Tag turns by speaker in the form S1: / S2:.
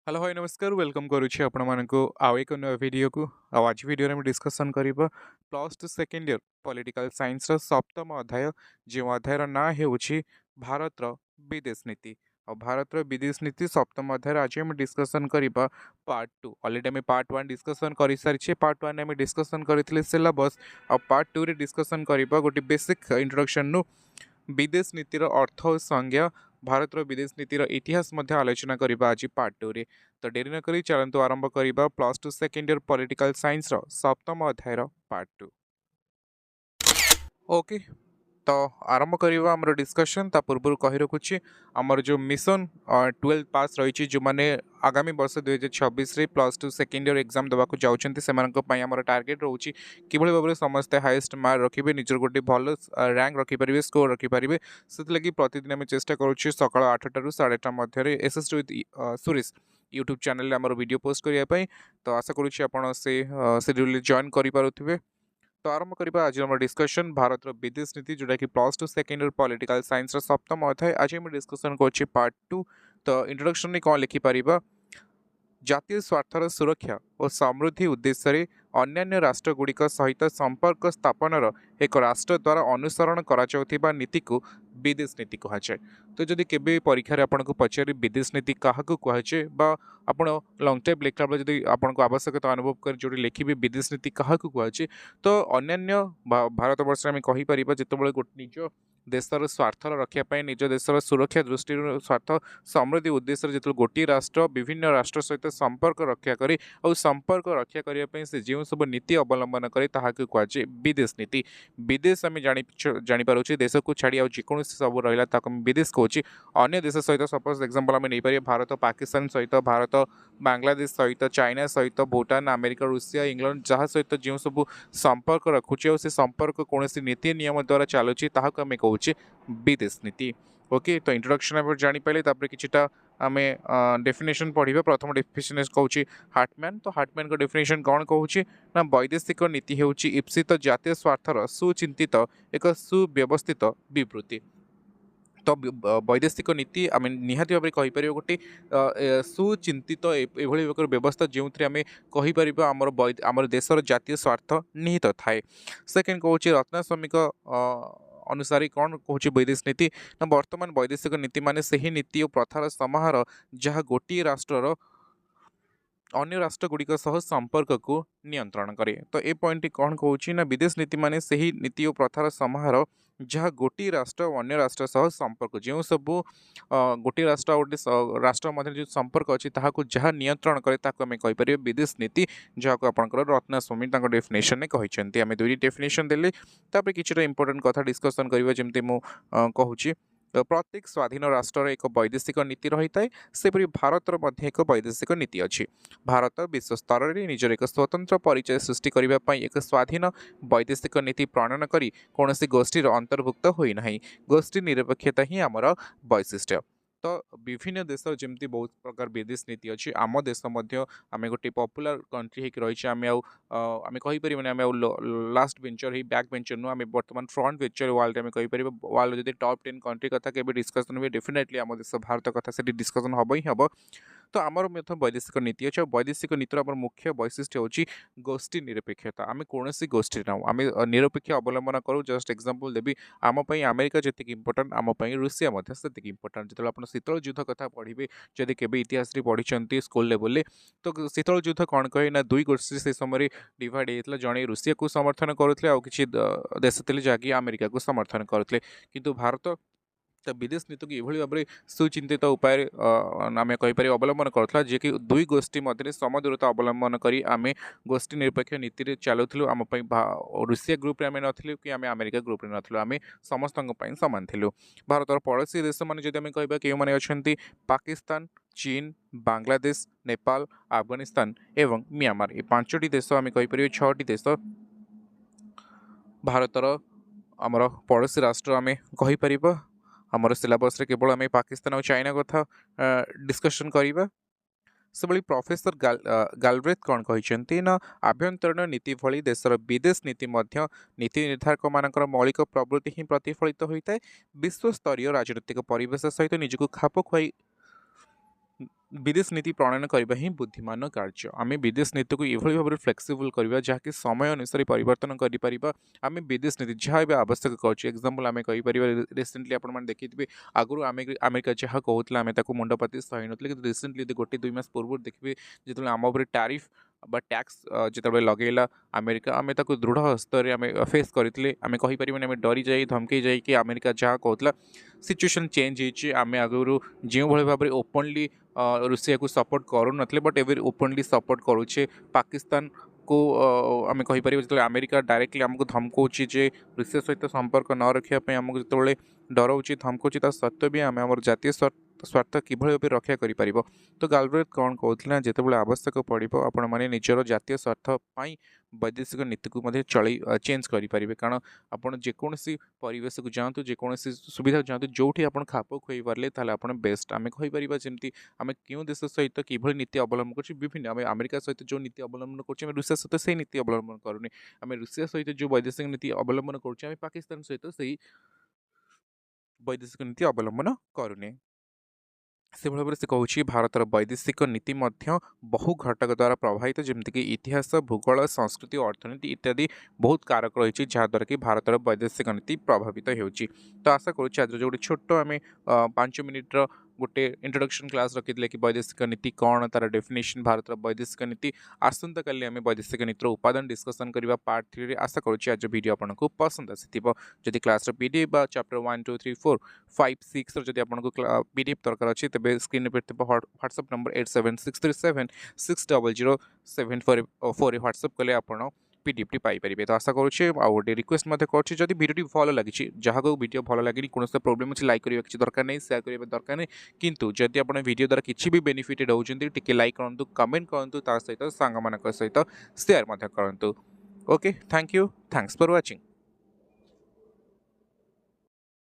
S1: Hello hi नमस्कार welcome करुच्ची आपण मानक आउ एक नया वीडियो को आज वीडियो में डिस्कसन करिबा plus two second year political science रो सप्तम अध्याय जो अध्यायर ना हेउची भारत रो विदेश नीति और भारत रो विदेश नीति सप्तम अध्याय आज हम डिस्कसन करिबा पार्ट 2 ऑलरेडी हम पार्ट 1 डिस्कसन करि सारिछे पार्ट 1 हम डिस्कसन करथिले सिलेबस और पार्ट 2 रे डिस्कसन करिबा गोटे बेसिक इंट्रोडक्शन नु विदेश नीतिर अर्थ और संज्ञा भारत विदेश नीतिर इतिहास मध्य आलोचना करबा आज पार्ट 2 रे तो डेरी न करी चलंतु आरंभ करबा plus two second year political science रो सप्तम अध्याय रो पार्ट 2। ओके तो आरंभ करवा आमर डिस्कशन ता पूर्व कही रखुच्छी आमर जो मिशन 12 पास रही जो मैंने आगामी वर्ष 2026 रे plus two second year exam देवाक जाऊँच से टार्गेट रोचे कि भाव में समस्ते हाईएस्ट मार्क रखिए निजर गोटे भल रैंक रखिपारे स्कोर रखिपारे से लगी प्रतिदिन आम चेष्टा करुच्छे सका 8टा ରୁ 8:30 मध्य SS with Suresh YouTube channel आम वीडियो पोस्ट करने तो आशा करुच्छे आपड़ से शेड्यूल जॉइन करें। तो आरंभ करबा आज हम डिस्कशन भारत विदेश नीति जोटा कि plus two second year political science सप्तम अध्याय आज हम डिस्कशन कर पार्ट 2। तो इंट्रोडक्शन में कौन लिखिपर जातीय स्वार्थर सुरक्षा और समृद्धि उद्देश्य अन्य राष्ट्रगुड़िक सहित संपर्क स्थापनर एक राष्ट्र द्वारा अनुसरण करा नीति को विदेश नीति कहुए। तो जदि केबे परीक्षा आपन को पचारि विदेश नीति क्या कहुए आपण लंग टाइम लिखला बेले जदि आपन को आवश्यकता अनुभव कर जो लिखिबे विदेश नीति क्या कहुए तो अन्य भारत वर्ष में कहीपर जिते गोटे निज देशर स्वार्थर रखापी निज देशर सुरक्षा दृष्टि स्वार्थ समृद्धि उद्देश्य जो गोटे राष्ट्र विभिन्न राष्ट्र सहित संपर्क रक्षा करी और संपर्क रक्षा करने से जो सब नीति अवलंबन करे ताहाके कहुए विदेश नीति। विदेश आम जानीपारे देश को छाड़ी आकोसी सब रहा विदेश कहे अन्य देश सहित सपोज एग्जांपल आम नहीं पारे भारत पाकिस्तान सहित भारत बांग्लादेश सहित चाइना सहित भूटान अमेरिका रूसिया इंग्लैंड जहाँ सहित जो सब संपर्क रखुचे और से संपर्क कौन नीति नियम द्वारा चलुची ताहाको आम कहूँ विदेश नीति। ओके तो इंट्रोडक्शन आप जानीपारे किछिटा आम डेफिनेशन पढ़ा प्रथम डेफिनेशन कहूँ हार्टमैन। तो हार्टमैन को डेफिनेशन कौन कहूँ ना वैदेशिक नीति हूँ ईप्सित जातीय स्वार्थर सुचिंतित एक सुव्यवस्थित विवृत्ति। तो वैदेशिक नीति आम निहाती भाव में कहीपर गोटे सुचिंतित एभली व्यवस्था जो आम कहीपर आमर देशर जातीय स्वार्थ निहित थाए। सेकेंड कहूँ रत्नास्वामी अनुसार कौन कहूँ वैदेश नीति ना वर्तमान वैदेशिक नीति माने सही नीति और प्रथार समाहार जहाँ गोटे राष्ट्रर अन्य राष्ट्रगुड़िक सह संपर्क को नियंत्रण करे। तो ए पॉइंट कौन कहूँ ना विदेश नीति माने सही नीति और प्रथार समाहार जहाँ गोटे राष्ट्र अन्य राष्ट्र सह संपर्क जो सब गोटे राष्ट्र गोटे राष्ट्र मध्य जो संपर्क अच्छी ताकू जहाँ नियंत्रण करे ताकू आम कहीपर विदेश नीति जहाँ को आपंकर रत्नास्वामी डेफिनेशन में कहते आम दुईटी डेफिनेशन देले तापर किछिटा इंपोर्टेंट कथा डिस्कसन करबा जेमती मु कहूँ प्रत्येक स्वाधीन राष्ट्र एक वैदेशिक नीति रही है सेपरी भारत एक वैदेशिक नीति अच्छी। भारत विश्व स्तर में निजर एक स्वतंत्र परिचय सृष्टि करने एक स्वाधीन वैदेशिक नीति प्रणयन करी कौन गोष्ठीर अंतर्भुक्त होना गोष्ठी निरपेक्षता ही आमर वैशिष्ट्य। तो विभिन्न देश जमी बहुत प्रकार विदेश नीति अच्छी आम देश आम गोटे पपुलर कंट्री रही आम आम कहीपर आम लास्ट बेंचर ही बैक बेंचर नु आम बर्तमान फ्रंट बेंचर वर्ल्ड आम कहीपर वर्ल्ड जब टॉप 10 कंट्री कथा के डिस्कसन हुए डेफिनेटली आम देश भारत कथा से डिस्कसन हम ही हम। तो आमर वैदेशिक नीति अच्छे वैदेशिक नीतिर आम मुख्य वैशिष्ट्य हूँ गोष्ठी निरपेक्षता आम कौन गोष्ठी ना आम निरपेक्ष अवलंबन करूँ। जस्ट एग्जांपल देवी आमपाई अमेरिका जी इंपोर्टाट आमपाई रूसिया से इंपोर्टाट जो आप शीतल युद्ध कथा पढ़े जदि केबे इतिहास पढ़ी स्कूल लेवल तो शीतल युद्ध कौन कहे ना दुई गोष्ठी से समय डिवाइड होता जड़े रूसिया को समर्थन करुले आ कि देश थे जहाँकि अमेरिका को समर्थन करुले किंतु भारत तो विदेश नीति को यह भाव में सुचिंतित उपाय आम कहीपर अवलंबन करुला जी कि दुई गोष्ठी मध्य समदूरता अवलंबन करी आम गोष्ठी निरपेक्ष नीति चलुलु आम रूसिया ग्रुप आम नथिलु कि आम अमेरिका ग्रुप नथिलु आम समस्त सामान थिलु। भारतर पड़ोसी देश मैंने जब कह क्यों मैंने अच्छा पाकिस्तान चीन बांग्लादेश नेपाल अफगानिस्तान एवं म्यांमार ये पांचटी देश आम कहीपर छटी देश भारतर आमर पड़ोसी राष्ट्र आम कहीपर आमर सिलेबस रे केवल आम पाकिस्तान और चाइना कथा डिस्कशन करवा से भाई प्रोफेसर गालब्रेथ कौन कहते ना आभ्यंतरीण नीति भली देशर विदेश नीति मध्य नीति निर्धारक मानकर मौलिक प्रवृत्ति ही प्रतिफलित होता है विश्व स्तरीय राजनीतिक परिवेश सहित निजक खाप खुआई विदेश नीति प्रणयन करबा ही बुद्धिमान कार्य। आमे विदेश नीति को एभली भाବରେ फ्लेक्सिबल करबा जहाँकि समय अनुसार परिवर्तन करि परिबा। आमे विदेश नीति जहाँ भी आवश्यक करछि एग्जांपल आमे कहि परिबा रिसेंटली आपण माने देखिथिबे आगुरु आमे अमेरिका जहाँ कहउतला आमे ताको मुंड पति सहि नथले कि रिसेंटली गोटे 2 मास पूर्व देखिबे जेतले आम उपरे टैरिफ बा टैक्स जेतबे लगेला अमेरिका आमे ताको दृढ़ हस्तर आमे फेस करथिले। आमे कहि परिबानी आमे डरी जाई धमकी जाई कि अमेरिका जहाँ कहउतला सिचुएशन चेंज होइछि। आमे आगुरु जेउ भले भाबरे ओपनली रूसिया को सपोर्ट करू नथले बट एबे ओपनली सपोर्ट करूछे पाकिस्तान को। आमे कहि परिबे जेतले अमेरिका डायरेक्टली हमको धमकउछि जे रूसिया सहित संपर्क न रखिया पे हमको जेतले डराउछि धमकउछि ता सत्य भी आमे हमर जातीय स्वार्थ किभଳି भाबे रक्षा करि परिबो। तो गालब्रेथ कोन कहउथिला जेतबेले आवश्यक पड़िबो आपण माने निजर जातीय स्वार्थ पई वैदेशिक नीति को मध्ये चली चेंज करि परिबे। कारण आपण जेकोनसी परिवेश को जांतु जेकोनसी सुविधा जांतु जोठी आपण खाप खोई पारले ताले आपण बेस्ट आमे कहि परिबा। जेमति आमे क्यों देश सहित किभଳି नीति अवलंबन करछि विभिन्न आमे अमेरिका सहित जो नीति अवलंबन करछि आमे रूसिया सहित सेही नीति अवलंबन करूनी। आमे रूसिया सहित जो वैदेशिक नीति अवलंबन करछि आमे पाकिस्तान सहित सेही वैदेशिक नीति अवलंबन करूनी। से भाव से कहूँ भारतर वैदेशिक नीति बहु घटक द्वारा प्रभावित जमीक इतिहास भूगोल संस्कृति अर्थनीति इत्यादि बहुत कारक रही जहाद्वारा कि भारतर वैदेशिक नीति प्रभावित होउछि। तो आशा करुच्ची आज जो छोट आम 5 मिनिट्र गोटे इंट्रोडक्शन क्लास रखी कि वैदेशिक नीति कौन तार डेफिनेशन भारत वैदेशिक नीति आसंता काली आम वैदेशिक नीतिर उपादान डिस्कसन करबा पार्ट 3 रे। आशा करुच्ची आज वीडियो आपको पसंद आसीथिबो। जदि क्लास पीडीएफ बा चैप्टर 1 2 3 4 5 6 जदि आपको पीडीएफ दरकार अछि तबे स्क्रीन पे व्हाट्सएप नंबर 8763770747 व्हाट्सएप कले आपण पीडीएफ टी पाई परिबे। तो आशा करुच्छे आ गोटे रिक्वेस्ट मते करछि जदि वीडियो भल लागिछि जहाँ को वीडियो भल लागिनी कौन प्रोब्लेम अच्छी लाइक करबा किछि दरकार नहीं शेयर करबा दरकार नहीं किंतु जदि आपण वीडियो द्वारा किछि भी बेनिफिटेड होउछन्ती टिके लाइक करंतु कमेंट करंतु तार सहित सांग मानक सहित शेयर मते करंतु। Okay thank you thanks for watching.